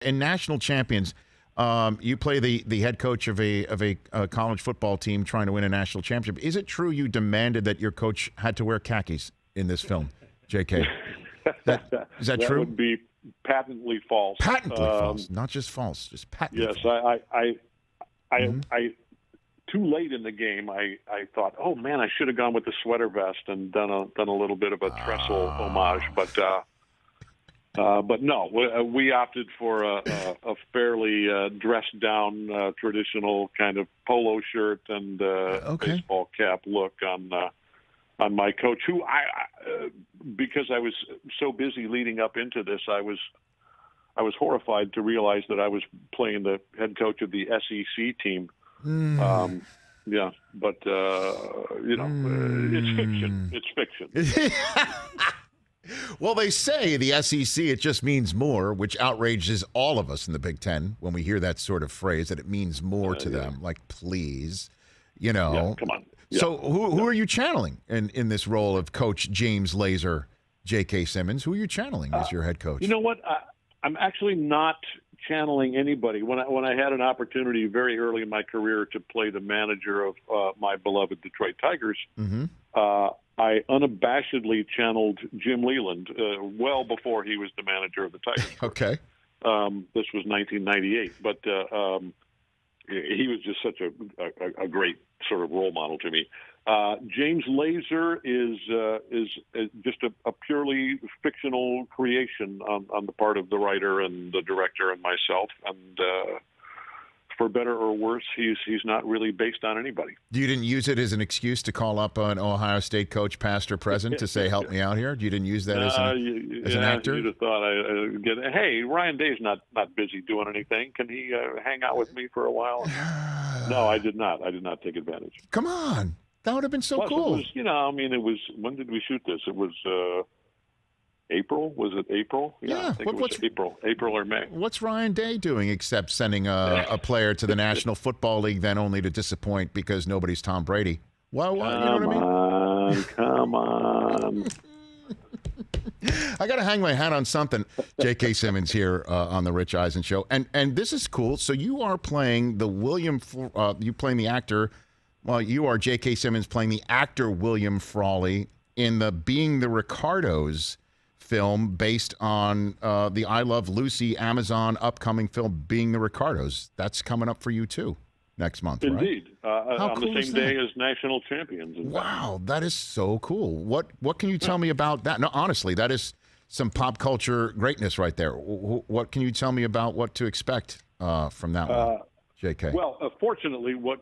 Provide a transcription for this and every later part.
in National Champions, you play the head coach of a college football team trying to win a national championship. Is it true you demanded that your coach had to wear khakis in this film, J.K.? Is that true? That would be patently false. Patently false, not just false, just patently false. Yes, I too late in the game, I thought, oh man, I should have gone with the sweater vest and done a little bit of a trestle homage, but no, we opted for a fairly dressed down traditional kind of polo shirt and baseball cap look on my coach, who because I was so busy leading up into this, I was horrified to realize that I was playing the head coach of the SEC team. Yeah, but it's fiction. It's fiction. Well, they say the SEC, it just means more, which outrages all of us in the Big Ten when we hear that sort of phrase, that it means more to them. Like, please, Yeah, come on. Yeah. So who are you channeling in this role of Coach James Laser, J.K. Simmons? Who are you channeling as your head coach? You know what? I'm actually not channeling anybody. When I had an opportunity very early in my career to play the manager of my beloved Detroit Tigers, I unabashedly channeled Jim Leland well before he was the manager of the Tigers. Okay. This was 1998, but he was just such a great sort of role model to me. James Laser is just a purely fictional creation on the part of the writer and the director and myself, and for better or worse, he's not really based on anybody. You didn't use it as an excuse to call up an Ohio State coach, past or present, to say, help me out here? You didn't use that as an actor? You'd have thought I'd get, hey, Ryan Day's not busy doing anything. Can he hang out with me for a while? No, I did not. I did not take advantage. Come on. That would have been so cool. It was, when did we shoot this? It was April. Was it April? Yeah. I think it was April or May. What's Ryan Day doing except sending a player to the National Football League, then only to disappoint because nobody's Tom Brady? Well, you know what I mean? Come on. I got to hang my hat on something. J.K. Simmons here on the Rich Eisen Show. And this is cool. So you are playing you playing the actor. Well, you are J.K. Simmons playing the actor William Frawley in the Being the Ricardos film based on the I Love Lucy Amazon upcoming film Being the Ricardos. That's coming up for you too next month, right? Indeed. On the same day as National Champions. Wow, that is so cool. What can you tell me about that? No, honestly, that is some pop culture greatness right there. What can you tell me about what to expect from that one? JK. Well, fortunately, what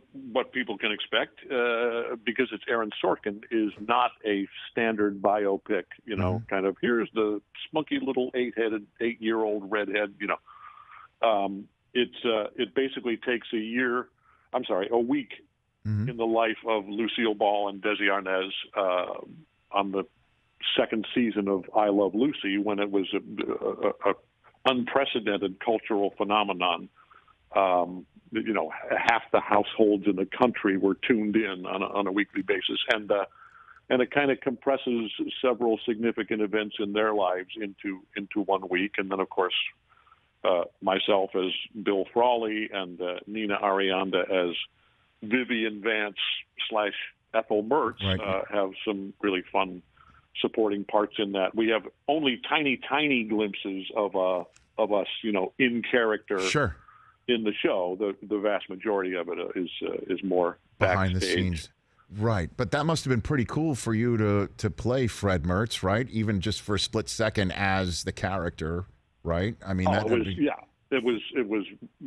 people can expect, because it's Aaron Sorkin, is not a standard biopic, kind of, here's the spunky little 8-year-old redhead, it basically takes a week in the life of Lucille Ball and Desi Arnaz on the second season of I Love Lucy, when it was a unprecedented cultural phenomenon. Half the households in the country were tuned in on a weekly basis, and it kind of compresses several significant events in their lives into 1 week, and then of course myself as Bill Frawley and Nina Arianda as Vivian Vance / Ethel Mertz have some really fun supporting parts in that. We have only tiny glimpses of us, in character. Sure. In the show, the vast majority of it is more behind backstage. the scenes, right? But that must have been pretty cool for you to play Fred Mertz, right? Even just for a split second as the character, right? I mean, it was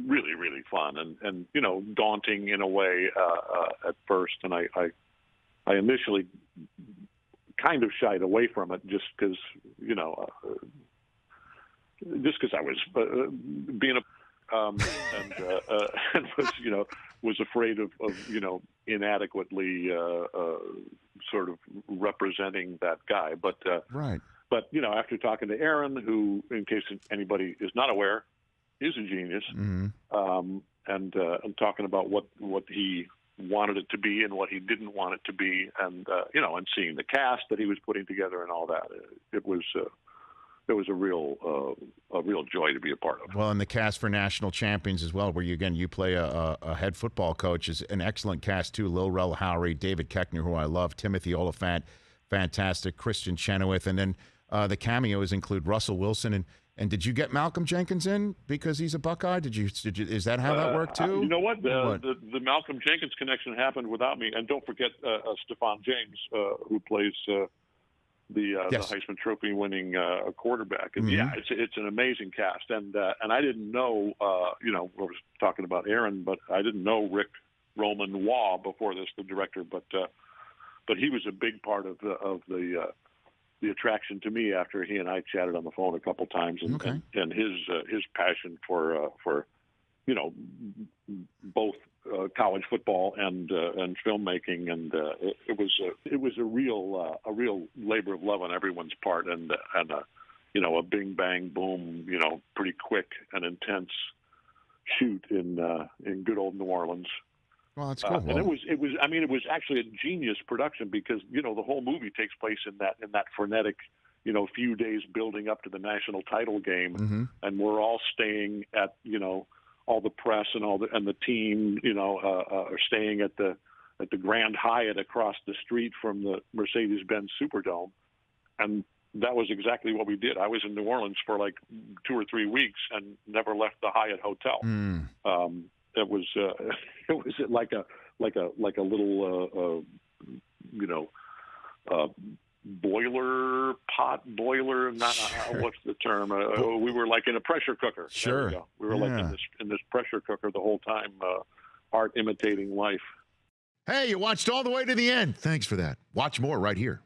really, really fun and daunting in a way at first, and I initially kind of shied away from it just because I was being a and was afraid of inadequately sort of representing that guy. But after talking to Aaron, who, in case anybody is not aware, is a genius, and talking about what he wanted it to be and what he didn't want it to be, and seeing the cast that he was putting together and all that, it was it was a real joy to be a part of. Well, and the cast for National Champions as well, where you play a head football coach, is an excellent cast too. Lil Rel Howery, David Koechner, who I love, Timothy Oliphant, fantastic, Christian Chenoweth, and then the cameos include Russell Wilson and did you get Malcolm Jenkins in because he's a Buckeye? Did you? Is that how that worked too? You know what? The Malcolm Jenkins connection happened without me, and don't forget Stephon James, who plays the Heisman Trophy winning quarterback. And yeah, it's an amazing cast, and I didn't know. I was talking about Aaron, but I didn't know Rick Roman Waugh before this, the director, but he was a big part of the attraction to me after he and I chatted on the phone a couple times, and his passion for both college football and filmmaking, and it was a real labor of love on everyone's part, and a bing bang boom, pretty quick and intense shoot in good old New Orleans. Well, that's cool. And it was actually a genius production because, the whole movie takes place in that frenetic, few days building up to the national title game. And we're all staying at, all the press and the team, are staying at the Grand Hyatt across the street from the Mercedes-Benz Superdome. And that was exactly what we did. I was in New Orleans for like 2 or 3 weeks and never left the Hyatt Hotel. It was like a little boiler. Not what's the term? We were like in a pressure cooker. Sure, we were like in this pressure cooker the whole time. Art imitating life. Hey, you watched all the way to the end. Thanks for that. Watch more right here.